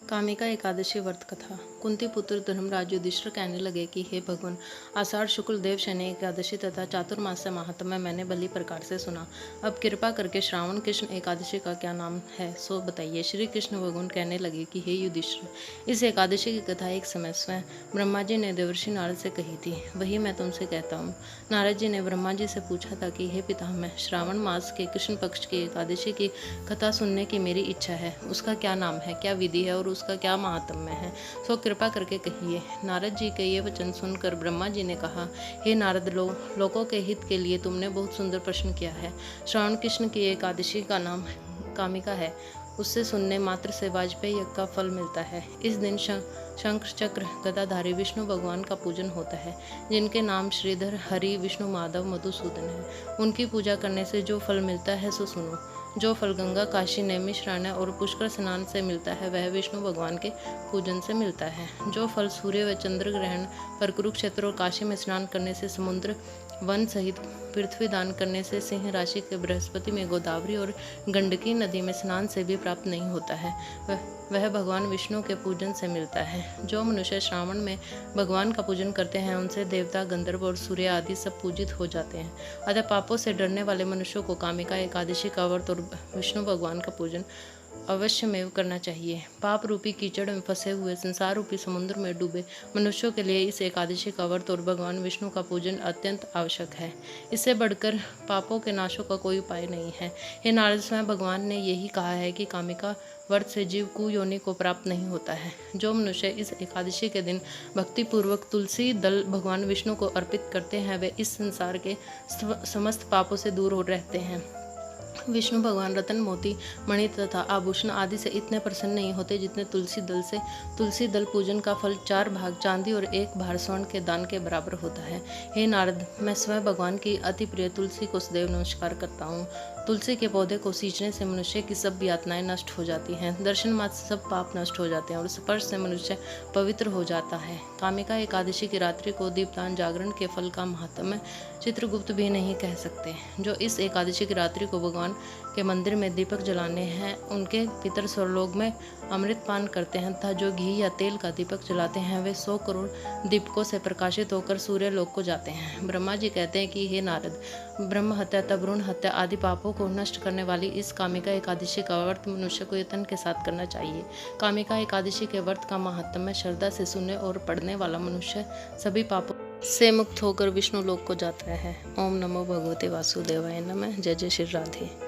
कामिका एकादशी व्रत कथा। कुंती पुत्र धर्मराज युधिष्ठिर कहने लगे कि हे भगवान, आषाढ़ शुक्ल देव शनि एकादशी तथा चातुर्मास्य महात्म्य मैंने भली प्रकार से सुना। अब कृपा करके श्रावण कृष्ण एकादशी का क्या नाम है सो बताइए। श्री कृष्ण भगवान कहने लगे कि हे युधिष्ठिर, इस एकादशी की कथा एक समय स्वयं ब्रह्मा जी ने देवर्षि नारद से कही थी, वही मैं तुमसे कहता हूँ। नारद जी ने ब्रह्मा जी से पूछा था कि हे पितामह, श्रावण मास के कृष्ण पक्ष की एकादशी की कथा सुनने की मेरी इच्छा है। उसका क्या नाम है, क्या विधि है और उसका क्या महात्म्य है, सो कृपा करके कहिए। नारद जी के ये वचन सुनकर ब्रह्मा जी ने कहा, हे नारद, लोगों के हित के लिए तुमने बहुत सुंदर प्रश्न किया है। श्रावण कृष्ण की एकादशी का नाम कामिका है। उससे सुनने मात्र से वाजपेयी यज्ञ का फल मिलता है। इस दिन शंख चक्र गदाधारी विष्णु भगवान का पूजन होता है, जिनके नाम श्रीधर, हरि, विष्णु, माधव, मधुसूदन है। उनकी पूजा करने से जो फल मिलता है सो सुनो। जो फल गंगा, काशी, नैमिषारण्य और पुष्कर स्नान से मिलता है, वह विष्णु भगवान के पूजन से मिलता है। जो फल सूर्य व चंद्र ग्रहण पर कुरुक्षेत्र और काशी में स्नान करने से, समुद्र वन सहित पृथ्वी दान करने से, सिंह राशि के बृहस्पति में, गोदावरी और गंडकी नदी में स्नान से भी प्राप्त नहीं होता है, वह भगवान विष्णु के पूजन से मिलता है। जो मनुष्य श्रावण में भगवान का पूजन करते हैं, उनसे देवता, गंधर्व और सूर्य आदि सब पूजित हो जाते हैं। अतः पापों से डरने वाले मनुष्यों को कामिका एकादशी का व्रत और विष्णु भगवान का पूजन अवश्य में करना चाहिए। पाप रूपी कीचड़ में फंसे हुए संसार रूपी समुद्र में डूबे मनुष्यों के लिए इस एकादशी का व्रत और भगवान विष्णु का पूजन अत्यंत आवश्यक है। इससे बढ़कर पापों के नाशों का कोई उपाय नहीं है। हे नारद, स्वयं भगवान ने यही कहा है कि कामिका व्रत से जीव कुयोनि को प्राप्त नहीं होता है। जो मनुष्य इस एकादशी के दिन भक्तिपूर्वक तुलसी दल भगवान विष्णु को अर्पित करते हैं, वे इस संसार के समस्त पापों से दूर हो रहते हैं। विष्णु भगवान रतन, मोती, मणि तथा आभूषण आदि से इतने प्रसन्न नहीं होते जितने तुलसी दल से। तुलसी दल पूजन का फल 4 भाग चांदी और 1 भार स्वर्ण के दान के बराबर होता है। हे नारद, मैं स्वयं भगवान की अति प्रिय तुलसी को सदैव नमस्कार करता हूँ। तुलसी के पौधे को सींचने से मनुष्य की सब यातनाएं नष्ट हो जाती हैं, दर्शन मात्र से सब पाप नष्ट हो जाते हैं और स्पर्श से मनुष्य पवित्र हो जाता है। कामिका एकादशी की रात्रि को दीपदान जागरण के फल का महात्म्य चित्रगुप्त भी नहीं कह सकते। जो इस एकादशी की रात्रि को भगवान के मंदिर में दीपक जलाने हैं, उनके पितर स्वर्लोक में अमृत पान करते हैं, तथा जो घी या तेल का दीपक जलाते हैं, वे 100 करोड़ दीपकों से प्रकाशित होकर सूर्य लोक को जाते हैं। ब्रह्मा जी कहते हैं कि हे नारद, ब्रह्म हत्या, भ्रूण हत्या आदि पापों को नष्ट करने वाली इस कामिका एकादशी का व्रत मनुष्य को यत्न के साथ करना चाहिए। कामिका एकादशी के व्रत का महात्म्य श्रद्धा से सुनने और पढ़ने वाला मनुष्य सभी पापों से मुक्त होकर विष्णु लोक को जाता है। ओम नमो भगवते वासुदेवाय नमः। जय जय श्री राधे।